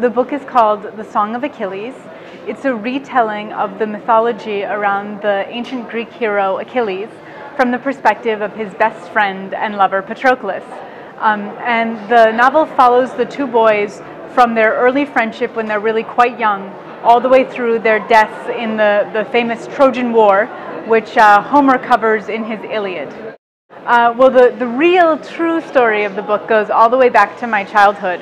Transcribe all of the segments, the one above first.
The book is called The Song of Achilles. It's a retelling of the mythology around the ancient Greek hero Achilles from the perspective of his best friend and lover Patroclus. And the novel follows the two boys from their early friendship when they're really quite young, all the way through their deaths in the famous Trojan War, which Homer covers in his Iliad. Well, the real true story of the book goes all the way back to my childhood.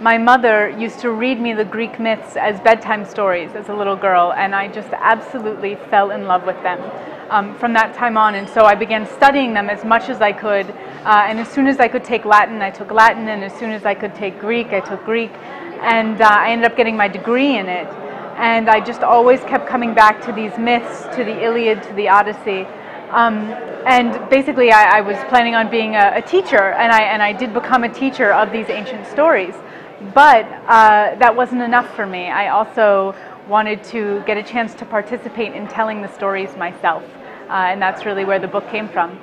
My mother used to read me the Greek myths as bedtime stories as a little girl, and I just absolutely fell in love with them from that time on. And so I began studying them as much as I could, and as soon as I could take Latin, I took Latin, and as soon as I could take Greek, I took Greek, and I ended up getting my degree in it. And I just always kept coming back to these myths, to the Iliad, to the Odyssey. And basically I was planning on being a teacher, and I did become a teacher of these ancient stories. But that wasn't enough for me. I also wanted to get a chance to participate in telling the stories myself, and that's really where the book came from.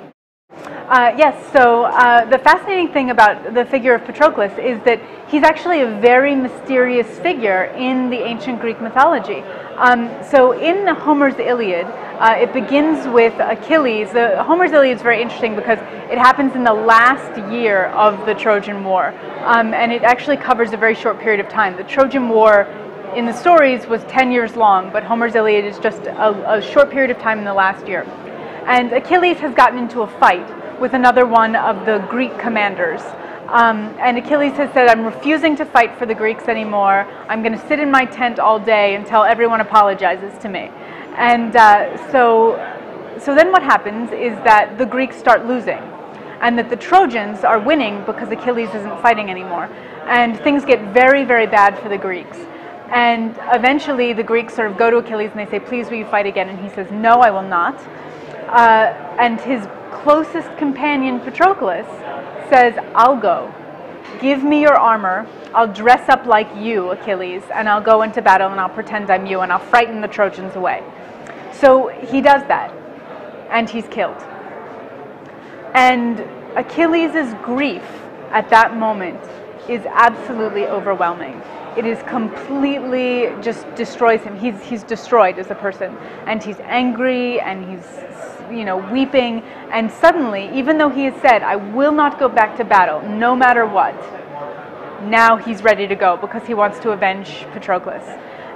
Yes, so the fascinating thing about the figure of Patroclus is that he's actually a very mysterious figure in the ancient Greek mythology. So in Homer's Iliad, it begins with Achilles. Homer's Iliad is very interesting because it happens in the last year of the Trojan War, and it actually covers a very short period of time. The Trojan War in the stories was 10 years long, but Homer's Iliad is just a short period of time in the last year. And Achilles has gotten into a fight with another one of the Greek commanders. And Achilles has said, I'm refusing to fight for the Greeks anymore. I'm going to sit in my tent all day until everyone apologizes to me. And so then what happens is that the Greeks start losing, and that the Trojans are winning because Achilles isn't fighting anymore. And things get very, very bad for the Greeks. And eventually the Greeks sort of go to Achilles and they say, please will you fight again? And he says, no, I will not. And his closest companion, Patroclus, says, I'll go. Give me your armor. I'll dress up like you, Achilles, and I'll go into battle and I'll pretend I'm you and I'll frighten the Trojans away. So he does that, and he's killed. And Achilles' grief at that moment is absolutely overwhelming. It is completely just destroys him. He's destroyed as a person, and he's angry, and he's weeping, and suddenly, even though he has said, I will not go back to battle, no matter what, now he's ready to go because he wants to avenge Patroclus.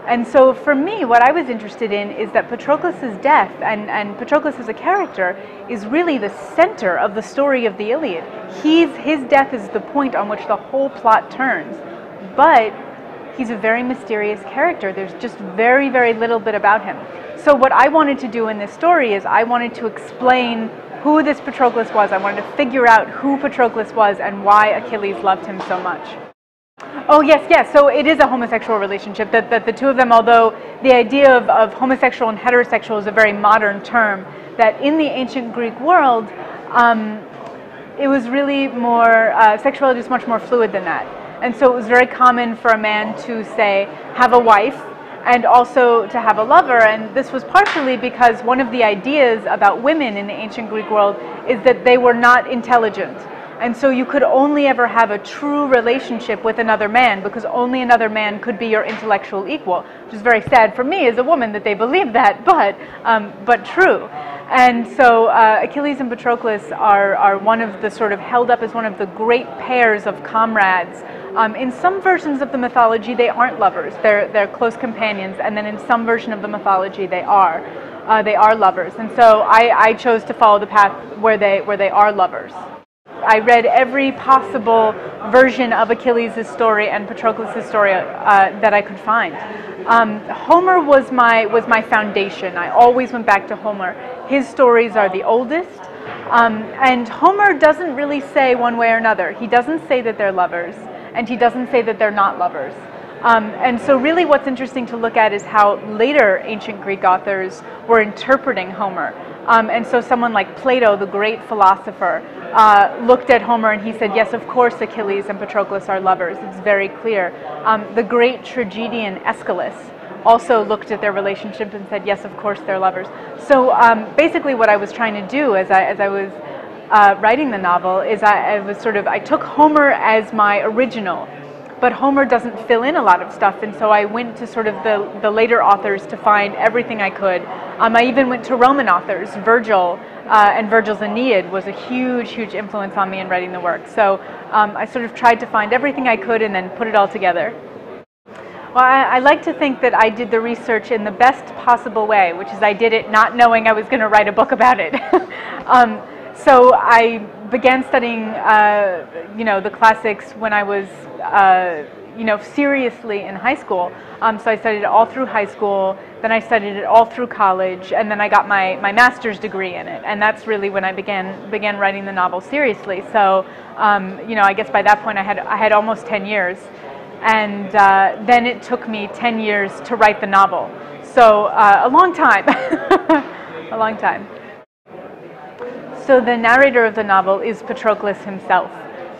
And so for me, what I was interested in is that Patroclus' death, and Patroclus as a character, is really the center of the story of the Iliad. His death is the point on which the whole plot turns. But he's a very mysterious character. There's just very, very little bit about him. So what I wanted to do in this story is I wanted to explain who this Patroclus was. I wanted to figure out who Patroclus was and why Achilles loved him so much. Oh, yes. So it is a homosexual relationship, that the two of them, although the idea of homosexual and heterosexual is a very modern term, that in the ancient Greek world, it was really more, sexuality is much more fluid than that. And so it was very common for a man to, say, have a wife and also to have a lover. And this was partially because one of the ideas about women in the ancient Greek world is that they were not intelligent. And so you could only ever have a true relationship with another man because only another man could be your intellectual equal, which is very sad for me as a woman that they believe that, but true. And so Achilles and Patroclus are one of the sort of held up as one of the great pairs of comrades. In some versions of the mythology, they aren't lovers. They're close companions, and then in some version of the mythology, they are lovers. And so I chose to follow the path where they are lovers. I read every possible version of Achilles' story and Patroclus' story that I could find. Homer was my foundation. I always went back to Homer. His stories are the oldest, and Homer doesn't really say one way or another. He doesn't say that they're lovers, and he doesn't say that they're not lovers. And so really what's interesting to look at is how later ancient Greek authors were interpreting Homer. And so someone like Plato, the great philosopher, looked at Homer and he said, yes, of course Achilles and Patroclus are lovers. It's very clear. The great tragedian Aeschylus also looked at their relationship and said, yes, of course they're lovers. So basically what I was trying to do as I was writing the novel is I took Homer as my original. but Homer doesn't fill in a lot of stuff, and so I went to sort of the later authors to find everything I could. I even went to Roman authors. Virgil and Virgil's Aeneid was a huge, huge influence on me in writing the work. So I sort of tried to find everything I could and then put it all together. Well, I like to think that I did the research in the best possible way, which is I did it not knowing I was going to write a book about it. So I began studying, the classics when I was, seriously in high school. So I studied it all through high school, then I studied it all through college, and then I got my master's degree in it. And that's really when I began writing the novel seriously. So, I guess by that point I had almost 10 years. And then it took me 10 years to write the novel. So a long time, a long time. So the narrator of the novel is Patroclus himself.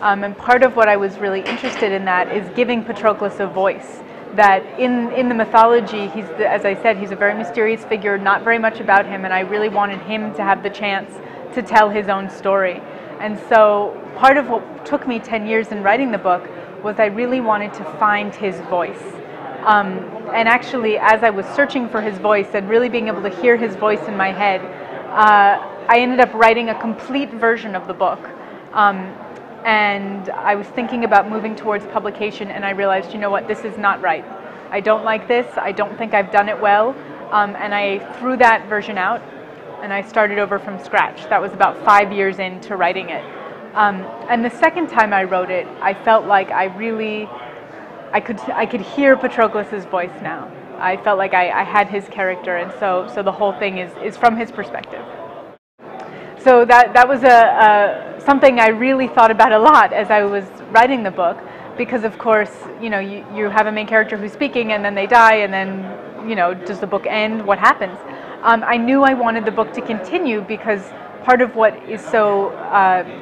And part of what I was really interested in that is giving Patroclus a voice. That in the mythology, as I said, he's a very mysterious figure, not very much about him, and I really wanted him to have the chance to tell his own story. And so part of what took me 10 years in writing the book was I really wanted to find his voice. And actually, as I was searching for his voice and really being able to hear his voice in my head, I ended up writing a complete version of the book. And I was thinking about moving towards publication, and I realized, you know what, this is not right. I don't like this. I don't think I've done it well. And I threw that version out, and I started over from scratch. That was about 5 years into writing it. And the second time I wrote it, I felt like I could hear Patroclus's voice now. I felt like I had his character, and so the whole thing is from his perspective. So that was something I really thought about a lot as I was writing the book, because of course, you have a main character who's speaking, and then they die, and then, does the book end? What happens? I knew I wanted the book to continue because part of what is so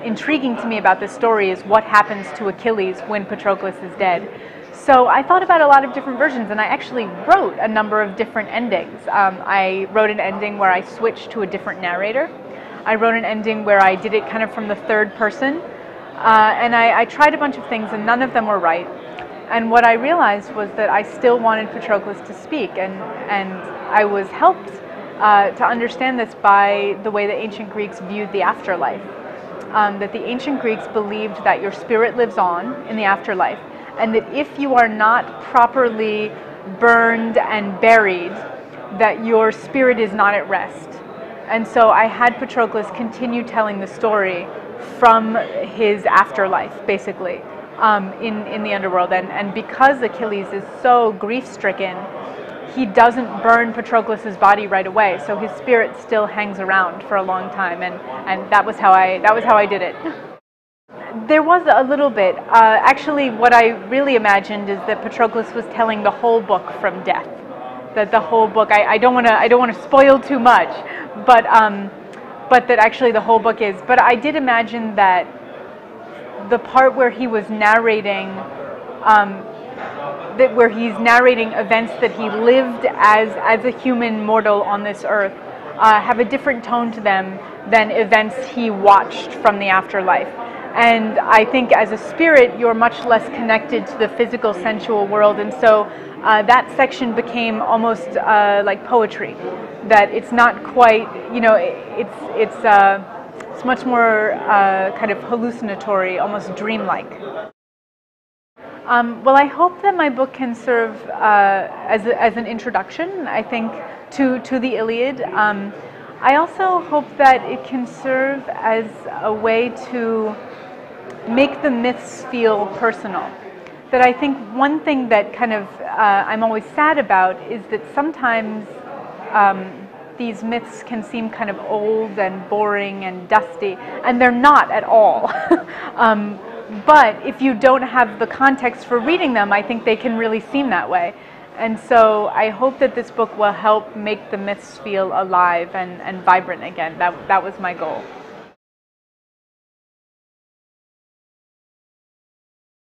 intriguing to me about this story is what happens to Achilles when Patroclus is dead. So I thought about a lot of different versions, and I actually wrote a number of different endings. I wrote an ending where I switched to a different narrator. I wrote an ending where I did it kind of from the third person. And I tried a bunch of things, and none of them were right. And what I realized was that I still wanted Patroclus to speak, and I was helped to understand this by the way the ancient Greeks viewed the afterlife. That the ancient Greeks believed that your spirit lives on in the afterlife, and that if you are not properly burned and buried, that your spirit is not at rest. And so I had Patroclus continue telling the story from his afterlife, basically, in the underworld. And because Achilles is so grief-stricken, he doesn't burn Patroclus's body right away, so his spirit still hangs around for a long time, and that was how I did it. There was a little bit. Actually, what I really imagined is that Patroclus was telling the whole book from death. That the whole book. I don't want to spoil too much, but that actually the whole book is. But I did imagine that the part where he was narrating, where he's narrating events that he lived as a human mortal on this earth, have a different tone to them than events he watched from the afterlife. And I think as a spirit, you're much less connected to the physical, sensual world, and so that section became almost like poetry. That it's not quite, it's much more kind of hallucinatory, almost dreamlike. Well, I hope that my book can serve as an introduction, I think, to the Iliad. I also hope that it can serve as a way to make the myths feel personal. That I think one thing that kind of I'm always sad about is that sometimes these myths can seem kind of old and boring and dusty, and they're not at all. But if you don't have the context for reading them, I think they can really seem that way. And so I hope that this book will help make the myths feel alive and vibrant again. That was my goal.